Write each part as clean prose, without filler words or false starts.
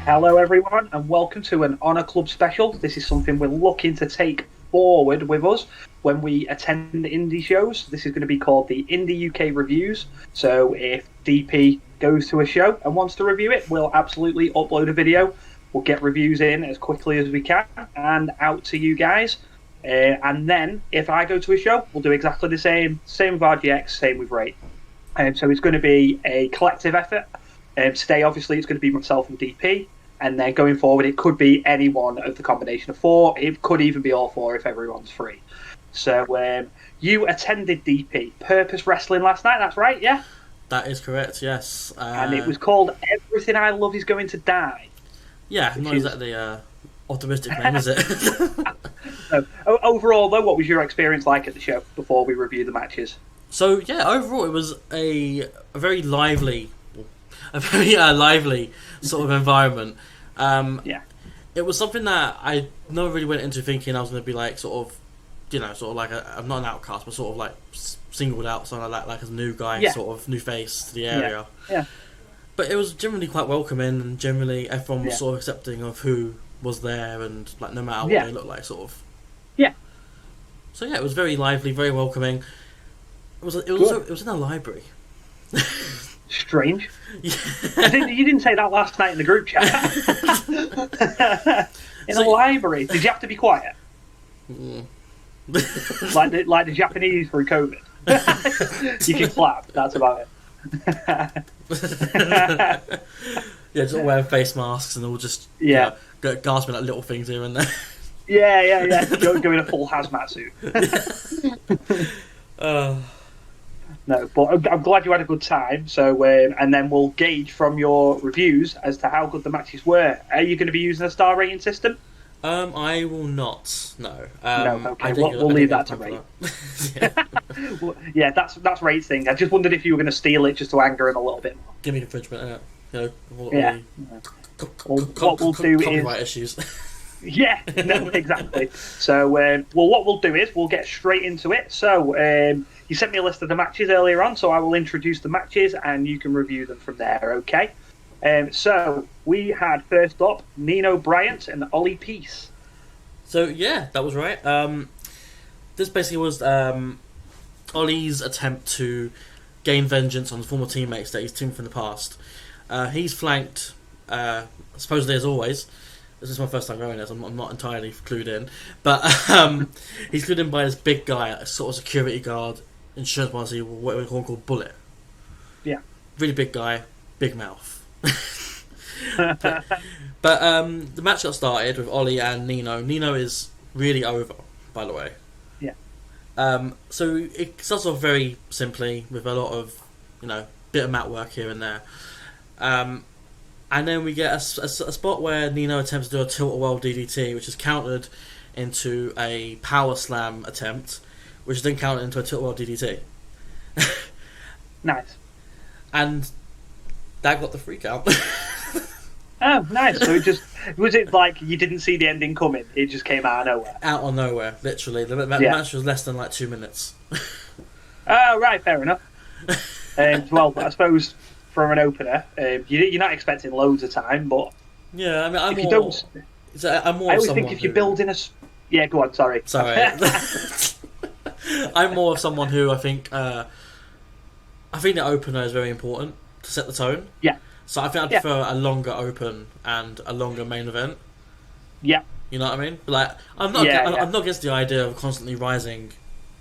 Hello, everyone, and welcome to an Honour Club special. This is something we're looking to take forward with us when we attend indie shows. This is going to be called the Indy UK Reviews. So if DP goes to a show and wants to review it, we'll absolutely upload a video. We'll get reviews in as quickly as we can and out to you guys. And then if I go to a show, we'll do exactly the same. Same with RGX, same with Rate. So it's going to be a collective effort. Today, obviously, it's going to be myself and DP. And then going forward, it could be any one of the combination of four. It could even be all four if everyone's free. So you attended DP Purpose Wrestling last night, that's right, yeah? That is correct, yes. And it was called Everything I Love Is Going to Die. Yeah, not exactly optimistic name, is it? So, overall, though, what was your experience like at the show before we review the matches? So, yeah, overall it was a very lively sort of environment. Yeah. It was something that I never really went into thinking I was going to be like sort of like I'm not an outcast, but sort of like singled out, something like that, like as a new guy, sort of new face to the area. Yeah. But it was generally quite welcoming, and generally everyone was sort of accepting of who was there, and like no matter what they looked like, sort of. Yeah. So yeah, it was very lively, very welcoming. It was in a library. Strange. Yeah. You didn't say that last night in the group chat. In a library. Did you have to be quiet? like the Japanese through COVID. You can clap. That's about it. Yeah, just all wearing face masks and all just gasping at little things here and there. Yeah. Go in a full hazmat suit. No, but I'm glad you had a good time. So, and then we'll gauge from your reviews as to how good the matches were. Are you going to be using a star rating system? I will not. No. No. Okay. We'll leave that to Rate. That's Rate's thing. I just wondered if you were going to steal it just to anger him a little bit more. Give me infringement. What we'll do copyright issues. Yeah, no, exactly. So, what we'll do is we'll get straight into it. So, you sent me a list of the matches earlier on, so I will introduce the matches and you can review them from there, okay? So, we had first up Nino Bryant and Ollie Peace. So, yeah, that was right. This basically was Ollie's attempt to gain vengeance on his former teammates that he's teamed from the past. He's flanked, supposedly as always. This is my first time going this. I'm not entirely clued in, but he's clued in by this big guy, a sort of security guard, insurance policy, what we call Bullet. Yeah, really big guy, big mouth. but the match got started with Ollie and Nino. Nino is really over, by the way. Yeah. So it starts off very simply with a lot of bit of mat work here and there. And then we get a spot where Nino attempts to do a tilt-a-whirl DDT, which is countered into a power slam attempt, which is then countered into a tilt-a-whirl DDT. Nice. And that got the freak out. Oh, nice. So was it like you didn't see the ending coming? It just came out of nowhere? Out of nowhere, literally. The match was less than like 2 minutes. Oh, right, fair enough. Well, I suppose from an opener, you're not expecting loads of time, but yeah, I mean, I always think if you're building go on. Sorry. I'm more of someone who I think the opener is very important to set the tone. Yeah. So I think I prefer a longer open and a longer main event. Yeah. You know what I mean? Like I'm not against the idea of constantly rising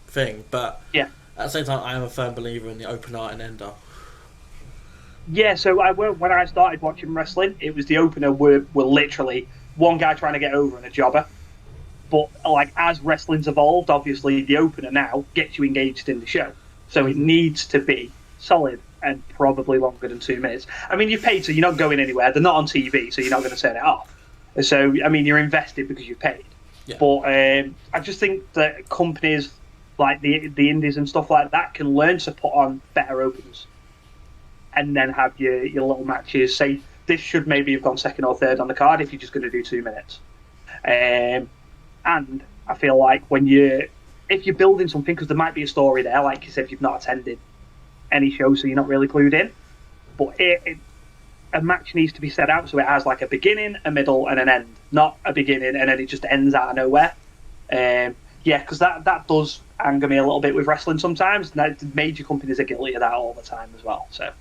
thing, but at the same time, I am a firm believer in the opener and ender. Yeah, so when I started watching wrestling, it was the opener were literally one guy trying to get over and a jobber. But like as wrestling's evolved, obviously the opener now gets you engaged in the show. So it needs to be solid and probably longer than 2 minutes. I mean, you've paid, so you're not going anywhere. They're not on TV, so you're not going to turn it off. So, I mean, you're invested because you've paid. Yeah. But I just think that companies like the indies and stuff like that can learn to put on better opens. And then have your little matches. Say this should maybe have gone second or third on the card if you're just going to do 2 minutes. And I feel like if you're building something, because there might be a story there, like you said, if you've not attended any shows, so you're not really clued in. But a match needs to be set out so it has like a beginning, a middle, and an end, not a beginning and then it just ends out of nowhere. Because that does anger me a little bit with wrestling sometimes. Major companies are guilty of that all the time as well. So,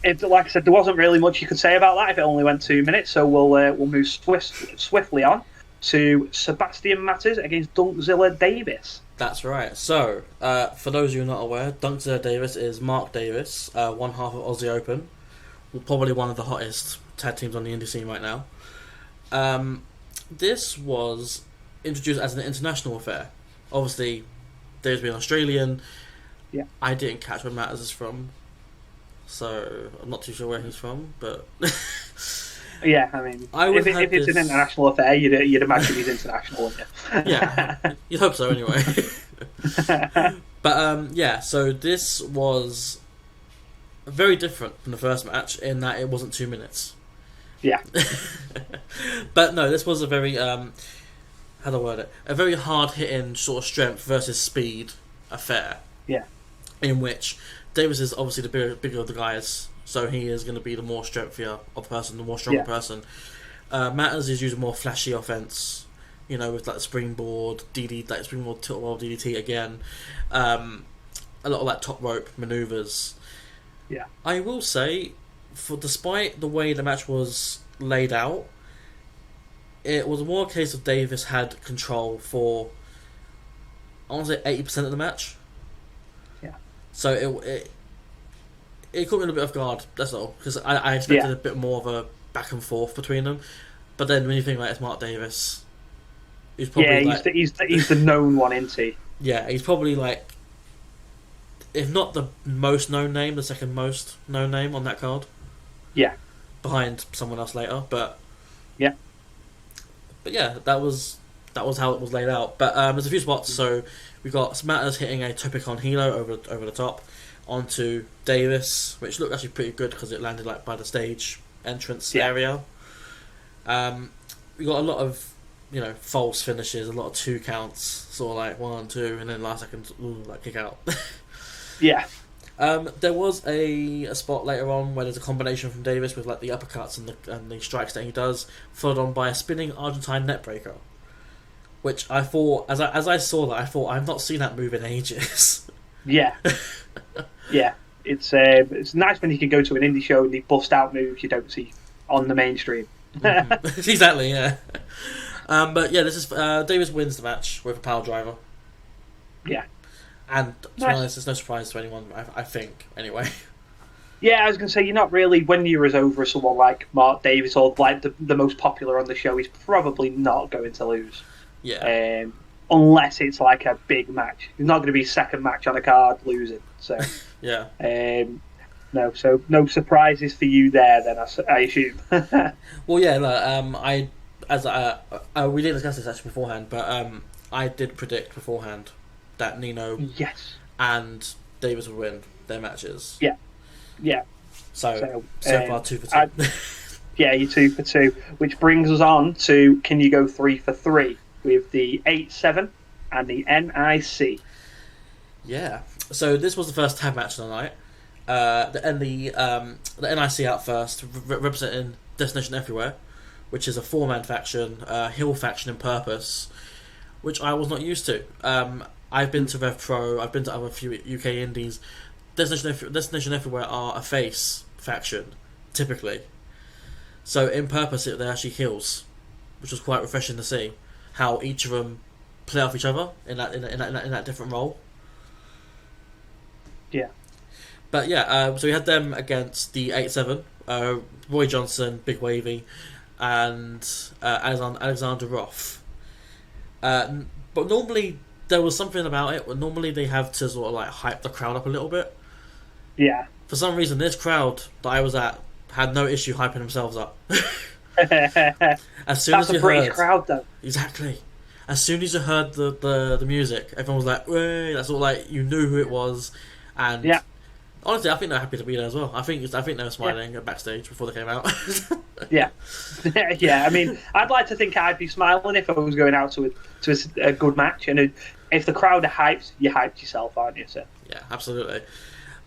if, like I said, there wasn't really much you could say about that if it only went 2 minutes. So we'll move swiftly on to Sebastian Matters against Dunkzilla Davis. That's right. So, for those of you not aware, Dunkzilla Davis is Mark Davis, one half of Aussie Open, probably one of the hottest tag teams on the indie scene right now. This was introduced as an international affair. Obviously, Davis being Australian. Yeah. I didn't catch where Matters is from, so I'm not too sure where he's from, but... Yeah, I mean, if it's an international affair, you'd imagine he's international, wouldn't you? Yeah, you'd hope so anyway. But, so this was very different from the first match in that it wasn't 2 minutes. Yeah. But no, this was a very, how do I word it? A very hard-hitting sort of strength versus speed affair. Yeah. In which Davis is obviously the bigger of the guys, so he is going to be the more strengthier of the person, the more stronger person. Matters is using more flashy offense, with like the springboard, springboard tilt roll DDT again, a lot of like top rope maneuvers. Yeah, I will say, despite the way the match was laid out, it was more a case of Davis had control for, I want to say 80% of the match. Yeah. So it caught me a little bit off guard, that's all, because I expected a bit more of a back and forth between them. But then when you think it's Mark Davis, he's probably he's the known one, isn't he? Yeah, he's probably like, if not the most known name, the second most known name on that card. Yeah. Behind someone else later, but yeah. But yeah, that was how it was laid out. But there's a few spots, so we got Matters hitting a Topicon Hilo over the top onto Davis, which looked actually pretty good because it landed like by the stage entrance area. We got a lot of false finishes, a lot of 2 counts, sort of like 1, 2, and then last second kick out. Yeah. There was a spot later on where there's a combination from Davis with like the uppercuts and the strikes that he does, followed on by a spinning Argentine neckbreaker, which I thought, as I saw that, I thought I've not seen that move in ages. Yeah. Yeah, it's nice when you can go to an indie show and they bust out moves you don't see on the mainstream. Exactly, yeah. But yeah, this is Davis wins the match with a power driver. Yeah, and to be honest, it's no surprise to anyone. I think anyway. Yeah, I was going to say you're not really, when you're as over as someone like Mark Davis or like the most popular on the show, he's probably not going to lose. Yeah. Unless it's like a big match. It's not going to be second match on a card losing. So yeah. No surprises for you there then, I assume. Well, yeah. We didn't discuss this actually beforehand, but I did predict beforehand that Nino and Davis would win their matches. Yeah. Yeah. So far 2 for 2. Yeah, you're 2 for 2, which brings us on to can you go 3 for 3 with the 8-7 and the NIC. Yeah. So this was the first tag match of the night. The NIC out first, representing Destination Everywhere, which is a 4-man faction, heel faction in purpose, which I was not used to. I've been to Rev Pro, I've been to other few UK indies. Destination Everywhere are a face faction, typically. So in purpose, they're actually heels, which was quite refreshing to see how each of them play off each other in that different role. Yeah. But yeah, so we had them against the 8-7, Roy Johnson, Big Wavy, and Alexander Roth. But normally there was something about it. Normally they have to sort of like hype the crowd up a little bit. Yeah. For some reason, this crowd that I was at had no issue hyping themselves up. As soon That's as you a British heard, crowd, though. Exactly. As soon as you heard the music, everyone was like, "Way!" That's all. Like you knew who it was, and honestly, I think they're happy to be there as well. I think they were smiling at backstage before they came out. Yeah. I mean, I'd like to think I'd be smiling if I was going out to a good match, and if the crowd are hyped, you hyped yourself, aren't you, sir? Yeah, absolutely.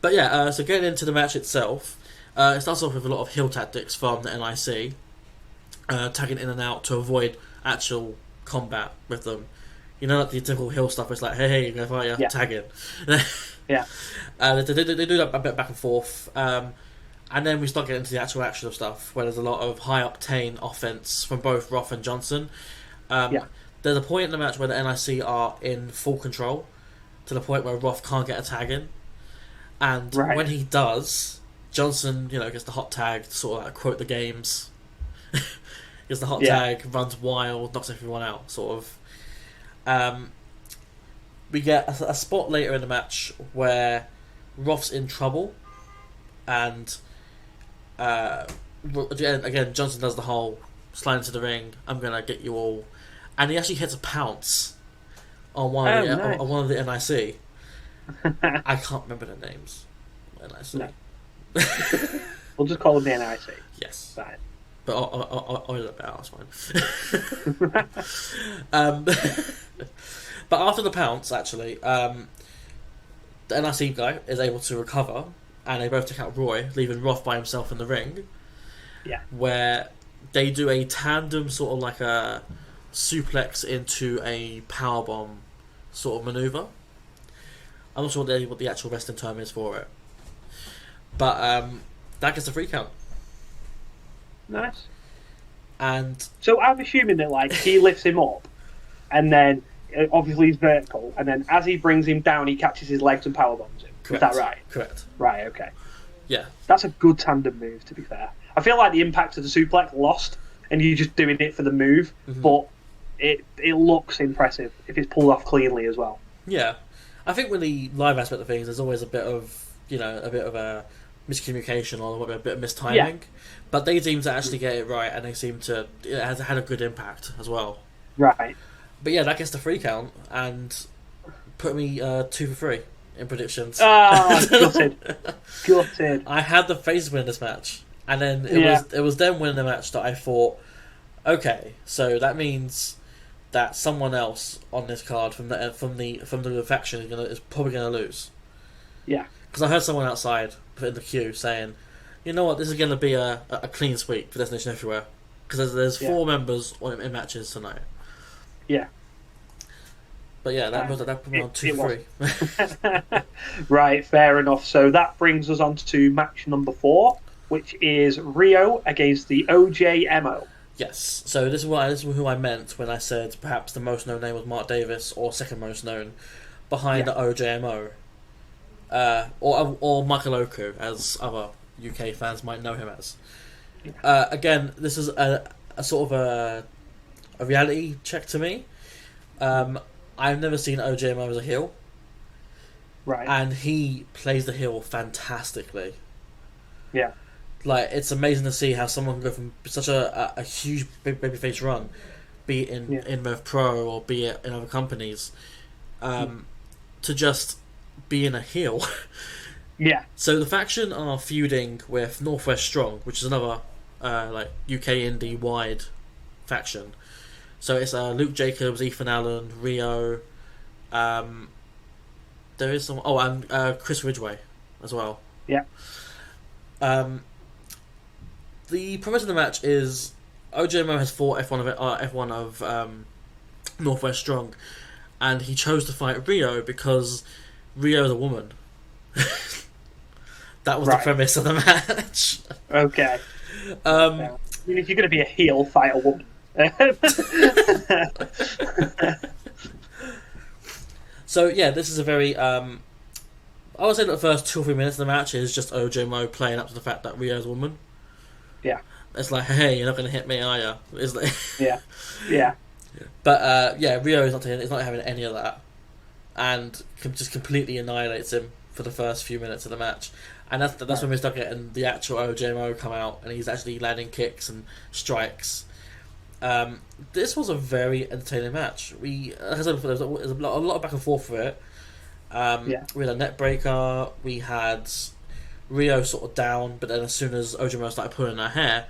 But yeah, so getting into the match itself, it starts off with a lot of heel tactics from the NIC, tagging in and out to avoid actual combat with them. You know, like the typical heel stuff. It's like, hey, you're gonna fight, Yeah. tag in. Yeah. They do that a bit back and forth, and then we start getting into the actual action of stuff, where there's a lot of high octane offense from both Roth and Johnson. There's a point in the match where the NIC are in full control, to the point where Roth can't get a tag in, and when he does, Johnson, gets the hot tag to sort of like quote the games. Gets the hot tag, runs wild, knocks everyone out, sort of. We get a spot later in the match where Roth's in trouble, and again Johnson does the whole slide into the ring, I'm gonna get you all, and he actually hits a pounce on one of the NIC. I can't remember the names. NIC. No. We'll just call them the NIC. Yes. Right. But I'll let that out, it's fine. But after the pounce, actually, the NIC guy is able to recover, and they both take out Roy, leaving Roth by himself in the ring. Yeah. Where they do a tandem, sort of like a suplex into a powerbomb sort of maneuver. I'm not sure what the actual wrestling term is for it. But that gets a 3 count. Nice. And so I'm assuming that he lifts him up, and then obviously he's vertical, and then as he brings him down, he catches his legs and powerbombs him. correct. Is that right? Correct. Right. Okay. Yeah. That's a good tandem move, to be fair. I feel like the impact of the suplex lost, and you're just doing it for the move, but it looks impressive if it's pulled off cleanly as well. Yeah. I think with the live aspect of things, there's always a bit of a miscommunication or a bit of mistiming. Yeah. But they seem to actually get it right, and they seem to it has had a good impact as well. Right. But yeah, that gets the 3 count and put me 2 for 3 in predictions. Gutted. Gutted. I had the Faces win this match, and then it was them winning the match that I thought, okay, so that means that someone else on this card from the faction is probably gonna lose. Yeah. Because I heard someone outside in the queue saying, you know what, this is going to be a clean sweep for Destination Everywhere. Because there's 4 members in matches tonight. Yeah. But yeah, that put me on 2 for 3. Right, fair enough. So that brings us on to match number 4, which is Rio against the OJMO. Yes, so this is who I meant when I said perhaps the most known name was Mark Davis, or second most known, behind the OJMO. Or Michael Oku, as other UK fans might know him as. Again, this is a sort of a reality check to me. I've never seen OJMO as a heel. Right. And he plays the heel fantastically. Yeah. It's amazing to see how someone can go from such a huge babyface run, be it in Rev Pro or be it in other companies, to just being a heel. Yeah. So the faction are feuding with Northwest Strong, which is another UK Indy wide faction. So it's Luke Jacobs, Ethan Allen, Rio. There is some. And Chris Ridgway as well. Yeah. The premise of the match is OJMO has fought F1 of Northwest Strong, and he chose to fight Rio because Rio's a woman. That was the premise of the match. Okay. I mean, if you're going to be a heel, fight a woman. So yeah, this is a very. I would say that the first 2 or 3 minutes of the match is just OJMO playing up to the fact that Rio's a woman. Yeah. It's like, hey, you're not going to hit me, are you? It's like, yeah. But Rio is not having any of that, and just completely annihilates him for the first few minutes of the match. And that's when we start getting the actual OJMO come out, and he's actually landing kicks and strikes. This was a very entertaining match. As I said before, there was a lot of back and forth for it. We had a net breaker. We had Rio sort of down, but then as soon as OJMO started pulling her hair,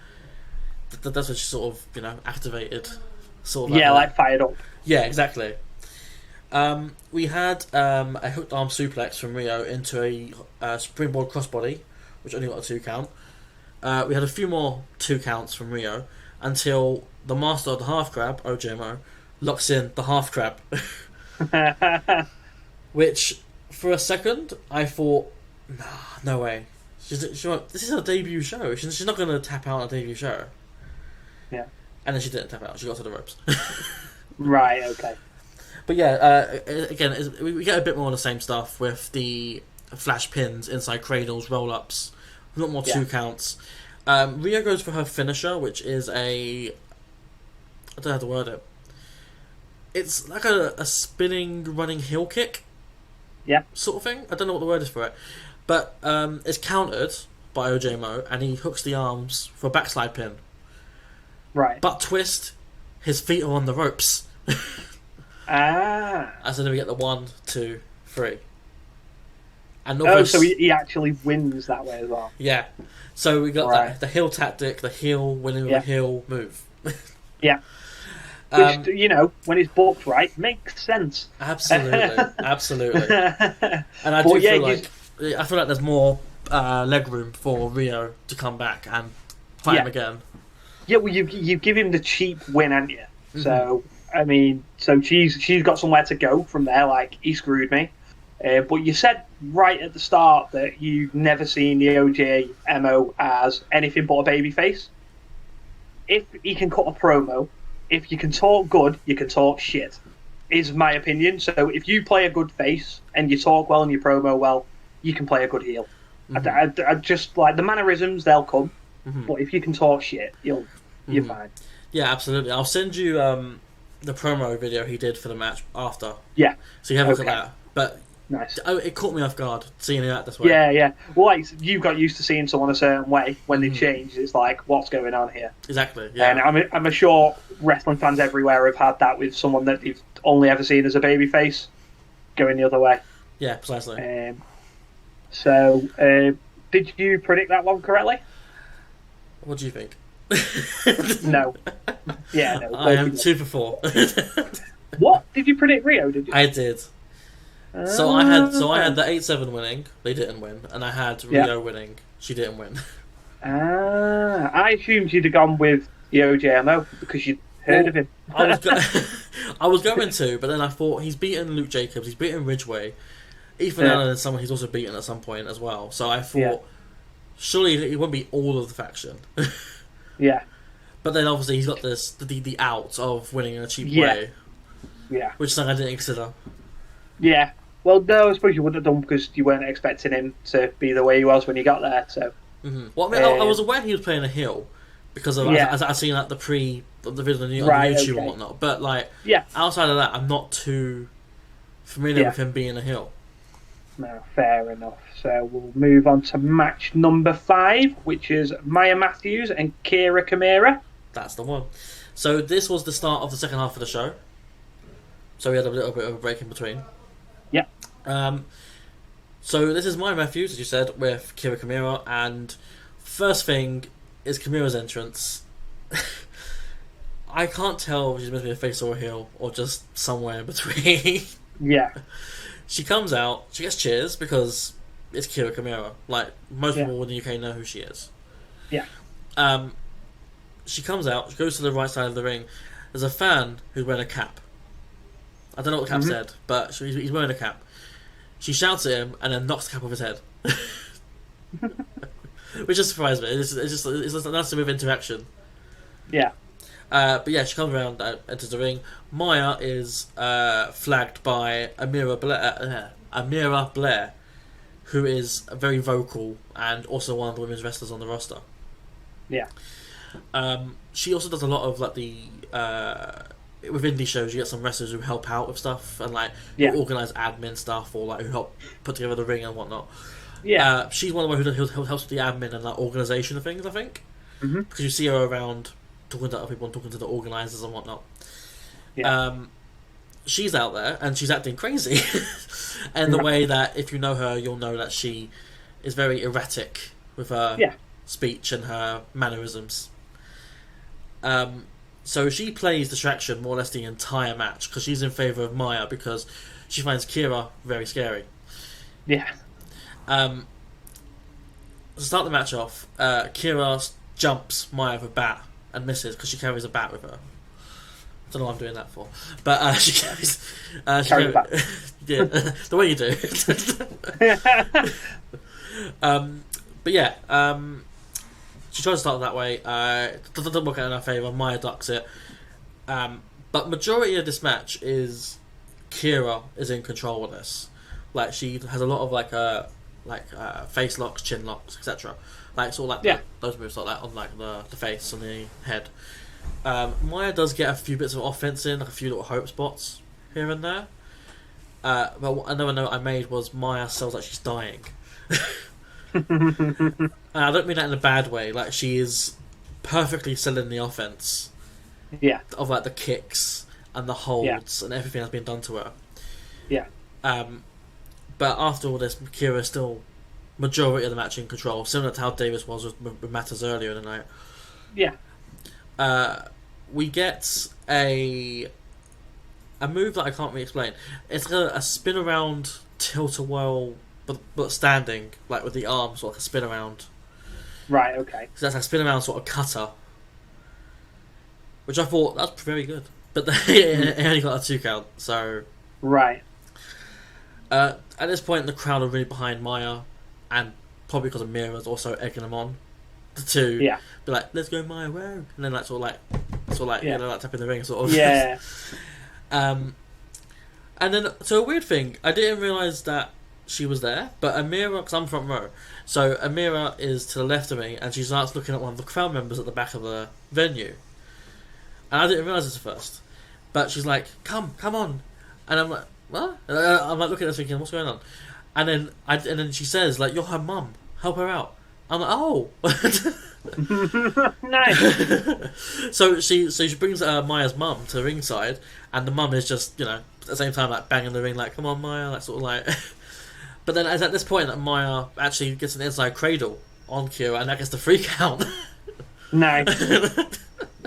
that's when she sort of activated. Sort of fired up. Yeah, exactly. We had a hooked arm suplex from Rio into a springboard crossbody, which only got a 2 count. We had a few more 2 counts from Rio until the master of the half crab, OJMO, locks in the half crab. Which, for a second, I thought, nah, no way. This is her debut show. She's not going to tap out on a debut show. Yeah. And then she didn't tap out. She got to the ropes. Right, okay. But yeah, again, we get a bit more of the same stuff with the flash pins, inside cradles, roll-ups, a lot more 2 counts. Rio goes for her finisher, which is I don't know how to word it. It's like a spinning, running heel kick. Yeah. Sort of thing. I don't know what the word is for it. But it's countered by OJMO, and he hooks the arms for a backslide pin. Right. But twist, his feet are on the ropes. Ah. And so then we get the 1, 2, 3. And So he actually wins that way as well. Yeah. So we got the heel tactic, the heel winning with a heel move. Yeah. Which, when it's booked right, makes sense. Absolutely. Absolutely. And I do feel like there's more leg room for Rio to come back and fight him again. Yeah, well, you give him the cheap win, haven't you? Mm-hmm. So, I mean, she's got somewhere to go from there, like, he screwed me. But you said right at the start that you've never seen the OJMO as anything but a babyface. If he can cut a promo, if you can talk good, you can talk shit, is my opinion. So if you play a good face and you talk well and you promo well, you can play a good heel. Mm-hmm. I just like the mannerisms, they'll come. Mm-hmm. But if you can talk shit, you're fine. Yeah, absolutely. I'll send you the promo video he did for the match after. Yeah. So you have a look at that. But nice. It caught me off guard seeing it this way. Yeah. Well, like, you got used to seeing someone a certain way. When they change, it's like, what's going on here? Exactly. Yeah. And I'm sure wrestling fans everywhere have had that with someone that you've only ever seen as a babyface going the other way. Yeah, precisely. Did you predict that one correctly? What do you think? No. Yeah, no. I am 2 for 4. What? Did you predict Rio, did you? I did. So I had the 8-7 winning, they didn't win, and I had Rio winning, she didn't win. I assumed you'd have gone with the OJMO because you'd heard of him. I was going to, but then I thought he's beaten Luke Jacobs, he's beaten Ridgeway, Ethan Allen is someone he's also beaten at some point as well. So I thought surely he won't be all of the faction. Yeah. But then obviously he's got the out of winning in a cheap way. Yeah. Which is something I didn't consider. Yeah. Well, no, I suppose you wouldn't have done because you weren't expecting him to be the way he was when you got there. So. Mm-hmm. Well, I mean, I was aware he was playing a heel because of as I seen like the video on YouTube and whatnot. But outside of that, I'm not too familiar with him being a heel. No, fair enough. So we'll move on to match number 5, which is Maya Matthews and Kira Kamira. That's the one. So this was the start of the second half of the show. So we had a little bit of a break in between. Yeah. So this is Maya Matthews, as you said, with Kira Kamira, and first thing is Kamira's entrance. I can't tell if she's meant to be a face or a heel, or just somewhere in between. Yeah. She comes out, she gets cheers because it's Kira Kamira. Like, most people in the UK know who she is. Yeah. She comes out, she goes to the right side of the ring. There's a fan who's wearing a cap. I don't know what the cap said, but he's wearing a cap. She shouts at him and then knocks the cap off his head. Which just surprised me. It's just a nice bit of interaction. Yeah. But yeah, she comes around, enters the ring. Maya is flagged by Amira Blair, who is very vocal and also one of the women's wrestlers on the roster. Yeah. She also does a lot of like the with indie shows. You get some wrestlers who help out with stuff and like who organise admin stuff or like who help put together the ring and whatnot. Yeah. She's one of the who helps with the admin and like organisation of things. I think because you see her around talking to other people and talking to the organisers and whatnot. Yeah. She's out there and she's acting crazy, and the way that if you know her, you'll know that she is very erratic with her speech and her mannerisms. So she plays distraction more or less the entire match because she's in favour of Maya because she finds Kira very scary. Yeah. To start the match off, Kira jumps Maya with a bat and misses because she carries a bat with her. I don't know what I'm doing that for, but she carries. Carry the bat. Yeah, the way you do. But yeah, she tries to start that way. Doesn't work out in her favour. Maya ducks it. But majority of this match is Kira is in control of this. Like she has a lot of face locks, chin locks, etc. Like it's all like those moves like that on like the face and the head. Maya does get a few bits of offense in, like a few little hope spots here and there. But another note I made was Maya sounds like she's dying. And I don't mean that in a bad way. Like she is perfectly selling the offense. Yeah. Of like the kicks and the holds and everything that's been done to her. Yeah. But after all this, Kira is still majority of the match in control, similar to how Davis was with Matters earlier in the night. Yeah. We get a move that I can't really explain. It's like a spin around tilt-a-whirl, but standing, like with the arms, like a spin around. Right. Okay. So that's a spin around sort of cutter, which I thought that's very good. But it only got a 2 count. So right. At this point, the crowd are really behind Maya, and probably because of Mira's also egging them on to be like, "Let's go Maya, whoa!" And then like you know, like tapping the ring, sort of. Yeah. And then so a weird thing, I didn't realise that she was there, but Amira, because I'm front row, so Amira is to the left of me, and she starts looking at one of the crowd members at the back of the venue, and I didn't realise this at first, but she's like, "Come on," and I'm like, "What?" And I'm like looking at her thinking, "What's going on?" And then she says, like, "You're her mum. Help her out." I'm like, "Oh." Nice. So she brings Maya's mum to the ringside, and the mum is just, you know, at the same time like banging the ring, like, "Come on, Maya," like sort of like. But then it's at this point that Maya actually gets an inside cradle on Kira, and that gets the 3 count. Nice.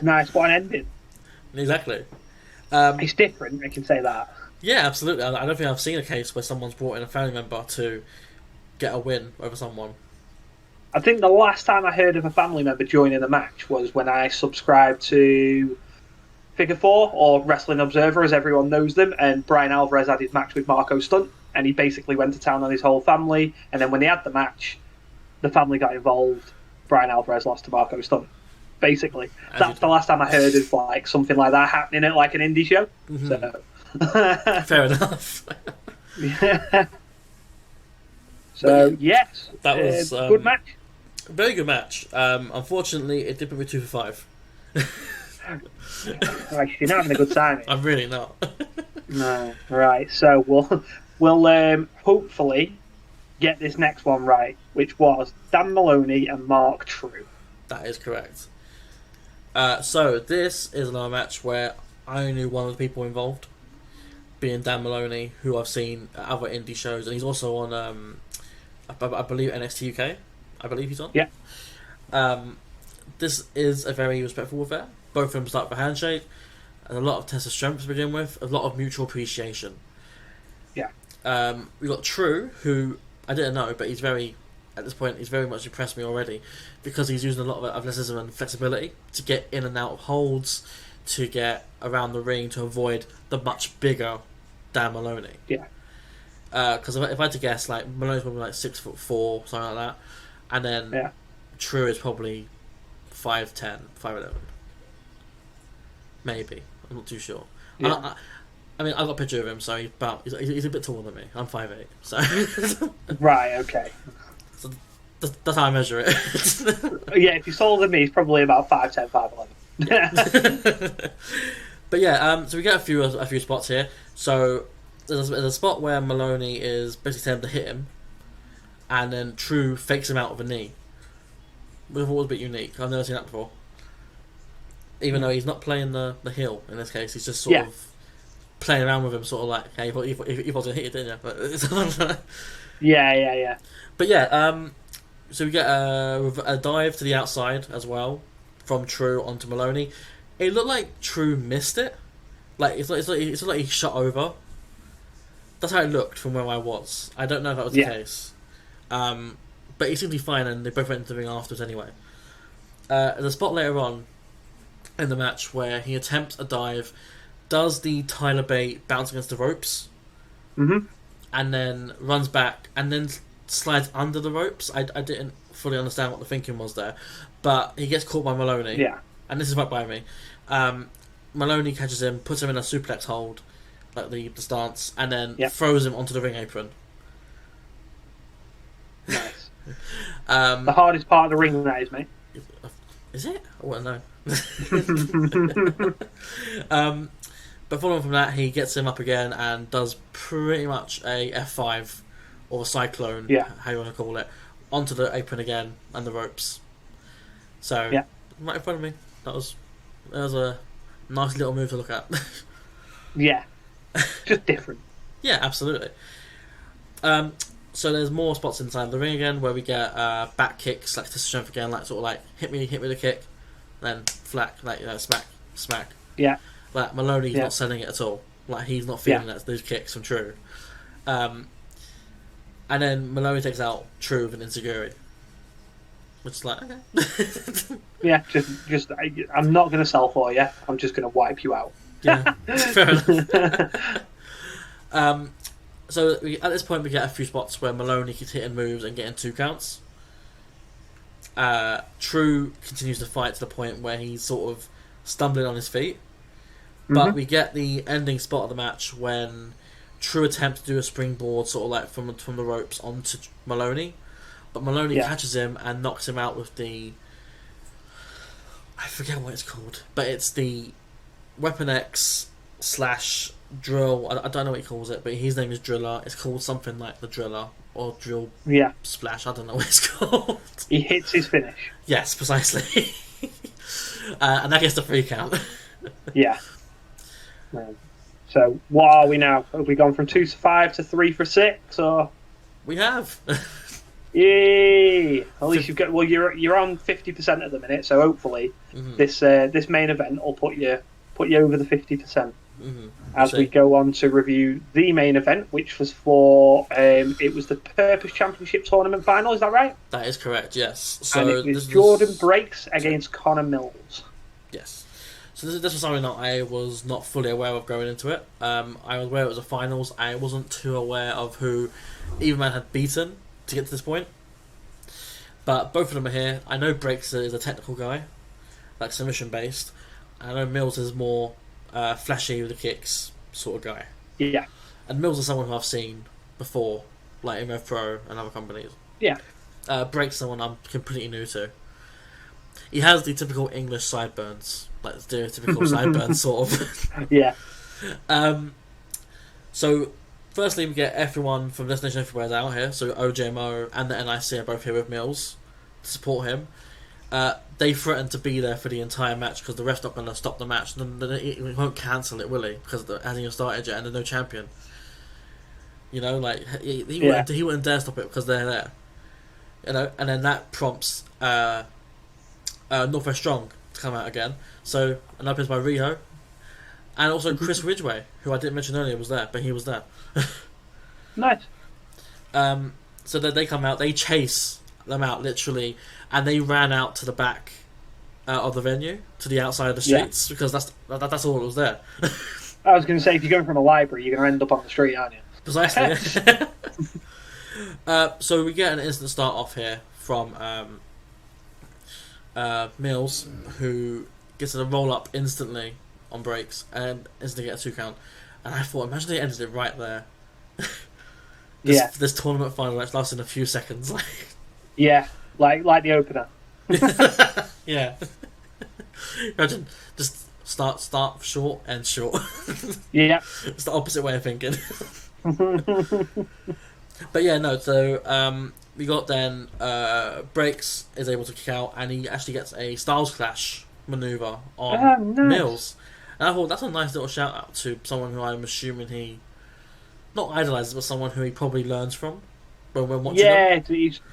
Nice. What an ending. Exactly. It's different. I can say that. Yeah, absolutely. I don't think I've seen a case where someone's brought in a family member to get a win over someone. I think the last time I heard of a family member joining the match was when I subscribed to Figure 4 or Wrestling Observer, as everyone knows them, and Brian Alvarez had his match with Marco Stunt, and he basically went to town on his whole family, and then when they had the match, the family got involved. Brian Alvarez lost to Marco Stunt. Basically, that's the last time I heard of like something like that happening at like an indie show. Mm-hmm. So. Fair enough. Yeah. So yes, that was good match. Very good match. Unfortunately, it did put me 2 for 5. Right, you're not having a good time. I'm really not. No, right. So we'll hopefully get this next one right, which was Dan Maloney and Mark True. That is correct. So this is another match where I only knew one of the people involved, being Dan Maloney, who I've seen at other indie shows, and he's also on, I believe, NXT UK. I believe he's on. Yeah. This is a very respectful affair. Both of them start with a handshake, and a lot of test of strength to begin with, a lot of mutual appreciation. Yeah. We got True, who I didn't know, but he's very much impressed me already, because he's using a lot of athleticism and flexibility to get in and out of holds, to get around the ring, to avoid the much bigger Dan Maloney. Yeah. Because if I had to guess, like Maloney's probably like 6'4", something like that, and then True is probably 5'10", 5'11", maybe. I'm not too sure. Yeah. I mean, I've got a picture of him, so he's a bit taller than me. I'm 5'8", so Right. Okay. So that's how I measure it. Yeah, if he's taller than me, he's probably about 5'10", 5'11". Yeah. But yeah, so we get a few spots here. So there's a spot where Maloney is basically telling him to hit him, and then True fakes him out with a knee. Which I thought was a bit unique. I've never seen that before. Even though he's not playing the heel in this case, he's just sort of playing around with him, sort of like, hey, you thought he was going to hit you, didn't you? But Yeah. But yeah, so we get a dive to the outside as well from True onto Maloney. It looked like True missed it. Like it's like he shot over. That's how it looked from where I was. I don't know if that was the case. But he seemed to be fine, and they both went into the ring afterwards anyway. There's a spot later on in the match where he attempts a dive, does the Tyler Bate bounce against the ropes, and then runs back, and then slides under the ropes. I didn't fully understand what the thinking was there, but he gets caught by Maloney. Yeah. And this is right by me. Maloney catches him, puts him in a suplex hold, like the stance, and then throws him onto the ring apron. Nice. The hardest part of the ring, that is, mate. Is it? Well, no. But following from that, he gets him up again and does pretty much a F5 or a cyclone, how you want to call it, onto the apron again and the ropes. So, right in front of me. That was a nice little move to look at. Yeah. Just different. Yeah, absolutely. So there's more spots inside the ring again where we get back kicks, like to strength again, like sort of like hit me with a kick, then flack, like smack. Yeah. Like Maloney's not selling it at all. Like he's not feeling those kicks from True. And then Maloney takes out True with an insecurity. Which is like, okay. Yeah, just I'm not going to sell for you. I'm just going to wipe you out. Yeah, fair enough. So at this point we get a few spots where Maloney keeps hitting moves and getting 2 counts. True continues to fight to the point where he's sort of stumbling on his feet. But we get the ending spot of the match when True attempts to do a springboard sort of like from the ropes onto Maloney. But Maloney catches him and knocks him out with the... I forget what it's called. But it's the Weapon X / drill. I don't know what he calls it, but his name is Driller. It's called something like the Driller or Drill Splash. I don't know what it's called. He hits his finish. Yes, precisely. And that gets the 3 count. Yeah. So what are we now? Have we gone from 2 to 5 to 3 for 6? Or we have. Yay! At least you've got. Well, you're on 50% at the minute, so hopefully this main event will put you over the 50%. As we go on to review the main event, which was for it was the Purpose Championship Tournament final. Is that right? That is correct. Yes. So and it was Jordan Breaks against Connor Mills. Yes. So this was something that I was not fully aware of going into it. I was aware it was a finals. I wasn't too aware of who either man had beaten to get to this point. But both of them are here. I know Breaks is a technical guy, like submission based. I know Mills is more flashy with the kicks sort of guy. Yeah. And Mills is someone who I've seen before, like in Rev Pro and other companies. Yeah. Breaks someone I'm completely new to. He has the typical English sideburns, like the stereotypical sideburns, sort of. Yeah. So, firstly, we get everyone from Destination Everywhere out here. So OJMO and the NIC are both here with Mills to support him. They threaten to be there for the entire match because the ref's not going to stop the match. He won't cancel it, will he? Because it hasn't even started yet and there's no champion. You know, like he wouldn't dare stop it because they're there. You know, and then that prompts Northwest Strong to come out again. So another appearance by Riho, and also Chris Ridgway, who I didn't mention earlier was there, but he was there. Nice. So that they come out, they chase them out literally, and they ran out to the back of the venue, to the outside of the streets, because that's all that was there. I was going to say, if you're going from a library, you're going to end up on the street, aren't you? Precisely. So we get an instant start off here from Mills, who gets a roll up instantly on breaks and instantly get a 2 count. And I thought, imagine they ended it right there. This tournament final match lasted a few seconds. Yeah, like the opener. Yeah. Imagine just start short, end short. Yeah. It's the opposite way of thinking. But yeah, no, so we got then Breaks is able to kick out and he actually gets a Styles Clash maneuver on nice. Mills. And I thought that's a nice little shout out to someone who I'm assuming he not idolises, but someone who he probably learns from when watching them.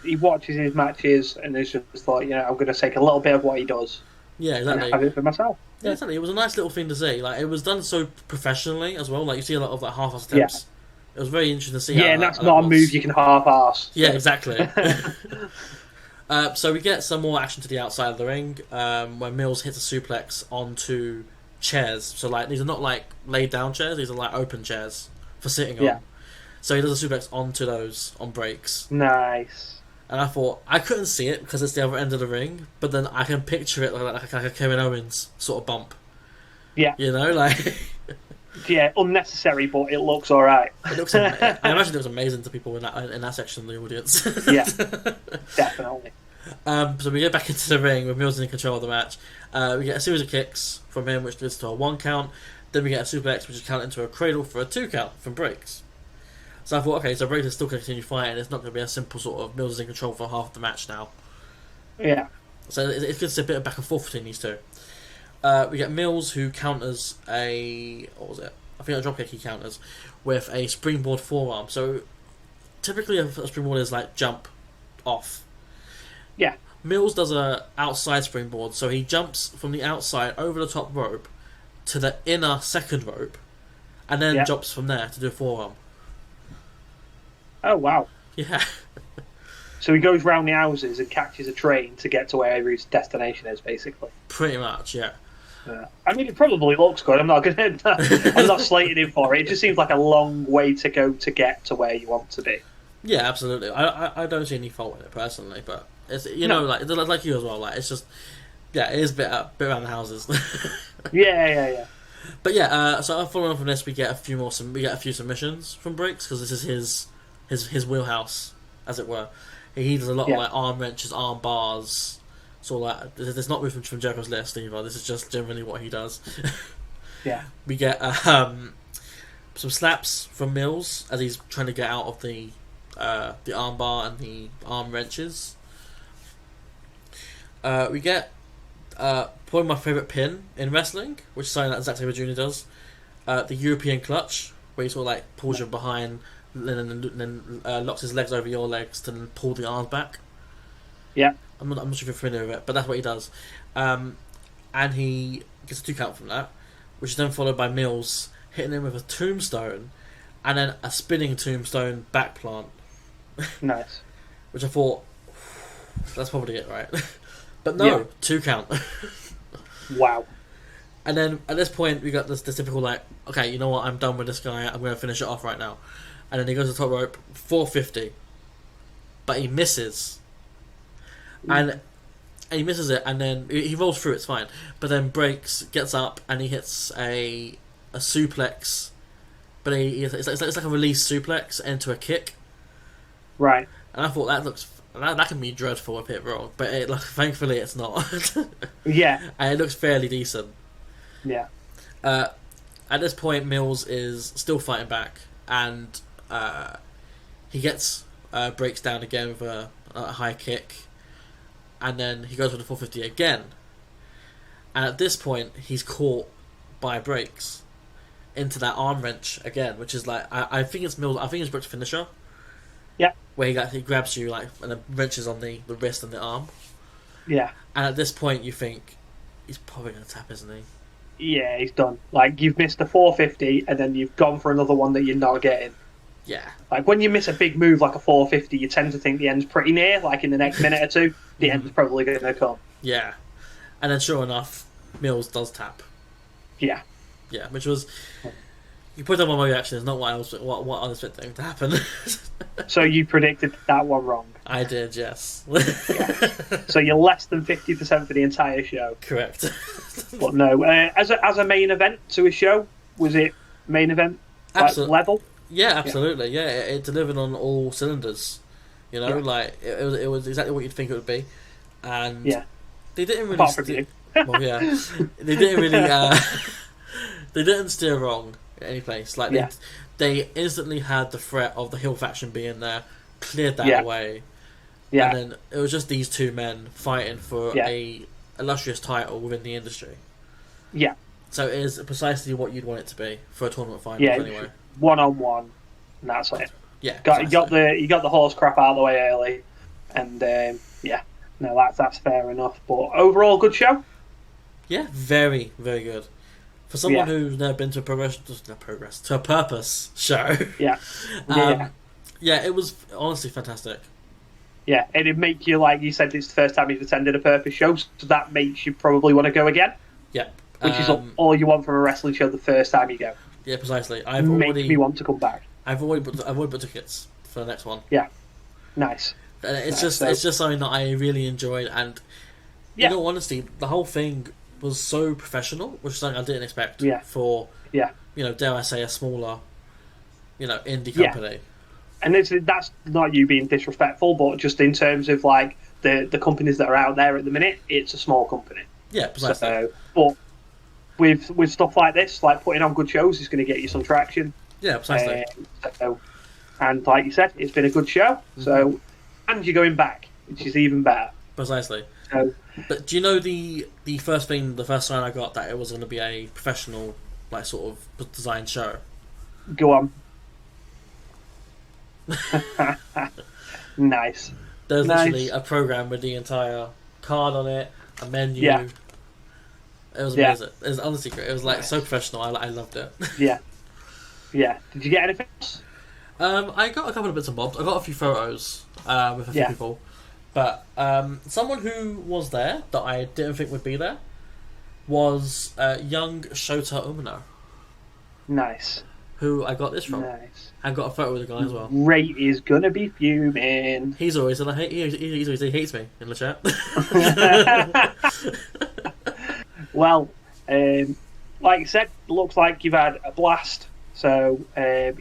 He watches his matches and has just thought, I'm going to take a little bit of what he does Yeah, exactly. And have it for myself. Yeah, exactly. It was a nice little thing to see. Like, it was done so professionally as well. Like, you see a lot of like half-ass attempts. It was very interesting to see. Yeah, and that's not a move you can half-ass. Yeah, exactly. So we get some more action to the outside of the ring, where Mills hits a suplex onto chairs. So like these are not like laid down chairs; these are like open chairs for sitting on. Yeah. So he does a suplex onto those on breaks. Nice. And I thought I couldn't see it because it's the other end of the ring, but then I can picture it like a Kevin Owens sort of bump. Yeah. You know, like. Yeah, unnecessary, but it looks all right. It looks. I imagine it was amazing to people in that section of the audience. Yeah, definitely. So we get back into the ring with Mills in control of the match. We get a series of kicks from him, which leads to a 1 count. Then we get a suplex, which is counted into a cradle for a 2 count from Breaks. So I thought, okay, so Breaks is still going to continue fighting. It's not going to be a simple sort of Mills is in control for half the match now. Yeah. So it's going to be a bit of back and forth between these two. We get Mills, who counters a... What was it? I think a dropkick he counters with a springboard forearm. So typically a springboard is like jump off. Yeah. Mills does a outside springboard, so he jumps from the outside over the top rope to the inner second rope, and then jumps from there to do a forearm. Oh, wow. Yeah. So he goes round the houses and catches a train to get to wherever his destination is, basically. Pretty much, yeah. I mean, it probably looks good. I'm not slating him for it. It just seems like a long way to go to get to where you want to be. Yeah, absolutely. I don't see any fault in it personally, but it's know like you as well. Like it's just it is a bit around the houses. Yeah. But yeah, so following on from this, we get a few submissions from Breaks because this is his wheelhouse, as it were. He does a lot of like arm wrenches, arm bars. So like, there's not movement from Jericho's list either. This is just generally what he does. Yeah. We get some slaps from Mills as he's trying to get out of the arm bar and the arm wrenches. We get probably my favourite pin in wrestling, which is something that Zack Sabre Jr. does. The European clutch, where he sort of like pulls you behind and then locks his legs over your legs to then pull the arms back. Yeah. I'm not sure if you're familiar with it, but that's what he does. And he gets a 2 count from that, which is then followed by Mills hitting him with a tombstone and then a spinning tombstone back plant. Nice. Which I thought, that's probably it, right? But no, 2 count. Wow. And then at this point, we got this typical like, okay, you know what, I'm done with this guy, I'm going to finish it off right now. And then he goes to the top rope, 450. But he misses. And he misses it, and then he rolls through. It's fine, but then Breaks, gets up, and he hits a suplex, but it's like a release suplex into a kick. Right. And I thought that can be dreadful if hit wrong, but thankfully it's not. Yeah. And it looks fairly decent. Yeah. At this point, Mills is still fighting back, and he gets Breaks down again with a high kick. And then he goes for the 450 again. And at this point, he's caught by Breaks into that arm wrench again, which is like I think it's Mills. I think it's Breaks' finisher. Yeah. Where he grabs you like and then wrenches on the wrist and the arm. Yeah. And at this point, you think he's probably going to tap, isn't he? Yeah, he's done. Like you've missed a 450, and then you've gone for another one that you're not getting. Yeah. Like when you miss a big move like a 450, you tend to think the end's pretty near. Like in the next minute or two, the end's probably going to come. Yeah. And then sure enough, Mills does tap. Yeah. Yeah, which was... You put that on my reaction, it's not what I was expecting to happen. So you predicted that one wrong. I did, yes. Yeah. So you're less than 50% for the entire show. Correct. But no, as a main event to a show, was it main event level? Yeah, absolutely. Yeah, it delivered on all cylinders. You know, like it was exactly what you'd think it would be, and they didn't really. Apart from you. Well, yeah, they didn't really. They didn't steer wrong at any place. Like they instantly had the threat of the heel faction being there, cleared that away. Yeah, and then it was just these two men fighting for a illustrious title within the industry. Yeah. So it is precisely what you'd want it to be for a tournament final. Yeah, anyway. 1-on-1, and that's it. Yeah, you got the horse crap out of the way early, and that's fair enough. But overall, good show. Yeah, very, very good. For someone Yeah. who's never been to to a Purpose show. Yeah. um, yeah, it was honestly fantastic. Yeah, and it make you, like you said, it's the first time you've attended a Purpose show, so that makes you probably want to go again. Yeah. Which is all you want from a wrestling show the first time you go. Yeah, precisely. Make me want to come back. I've already booked tickets for the next one. Yeah, nice. And it's Nice, it's just something that I really enjoyed, and Yeah. in all honesty, the whole thing was so professional, which is something I didn't expect for dare I say, a smaller indie company. And that's not you being disrespectful, but just in terms of like the companies that are out there at the minute, it's a small company. Yeah, precisely. So, but with stuff like this, like putting on good shows is going to get you some traction. Yeah, precisely. And like you said, it's been a good show. Mm-hmm. So, and you're going back, which is even better. Precisely. So, but do you know the first sign I got that it was going to be a professional, like sort of design show? Go on. Nice. There's literally a program with the entire card on it, a menu. Yeah. It was amazing. It was honestly great. It was like so professional. I loved it. Yeah. Did you get anything else? I got a couple of bits and bobs. I got a few photos with a few people, but someone who was there that I didn't think would be there was young Shota Umino. Nice. Who I got this from. Nice. I got a photo with the guy as well. Ray is gonna be fuming. He always hates me in the chat. Well, like you said, looks like you've had a blast. So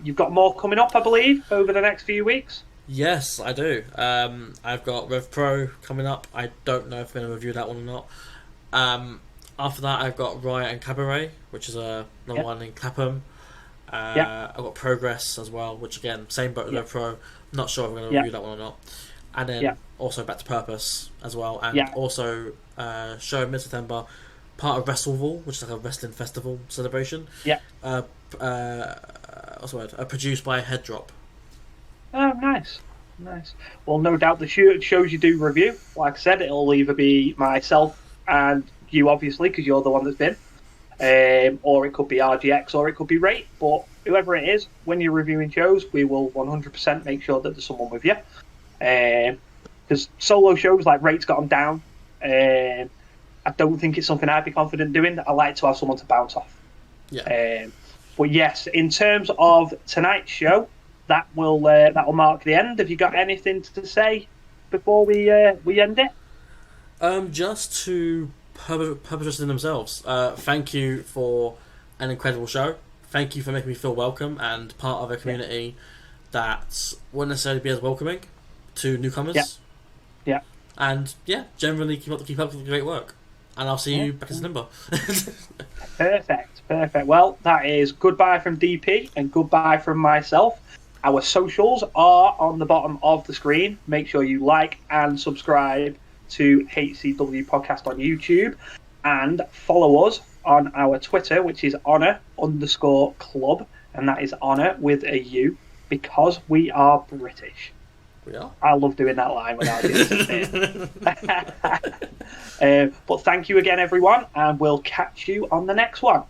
you've got more coming up, I believe, over the next few weeks. Yes, I do. I've got Rev Pro coming up. I don't know if I'm going to review that one or not. After that, I've got Riot and Cabaret, which is another one in Clapham. I've got Progress as well, which again, same boat as Rev Pro. Not sure if I'm going to review that one or not. And then also Back to Purpose as well. And also show in mid-September, part of WrestleVille, which is like a wrestling festival celebration. Yeah. What's the word? Produced by Head Drop. Oh, nice. Well, no doubt the shows you do review, like I said, it'll either be myself and you, obviously, because you're the one that's been, or it could be RGX, or it could be Rate. But whoever it is, when you're reviewing shows, we will 100% make sure that there's someone with you. Because solo shows like Rate's got them down. I don't think it's something I'd be confident doing. I like to have someone to bounce off. Yeah. But yes, in terms of tonight's show, that will mark the end. Have you got anything to say before we end it? Just to publishers in themselves, thank you for an incredible show. Thank you for making me feel welcome and part of a community that wouldn't necessarily be as welcoming to newcomers. Yeah. And generally keep up the great work. And I'll see you back in September. Perfect. Well, that is goodbye from DP and goodbye from myself. Our socials are on the bottom of the screen. Make sure you like and subscribe to HCW Podcast on YouTube and follow us on our Twitter, which is honor_club, and that is honor with a U because we are British. We are. I love doing that line without it. But thank you again, everyone, and we'll catch you on the next one.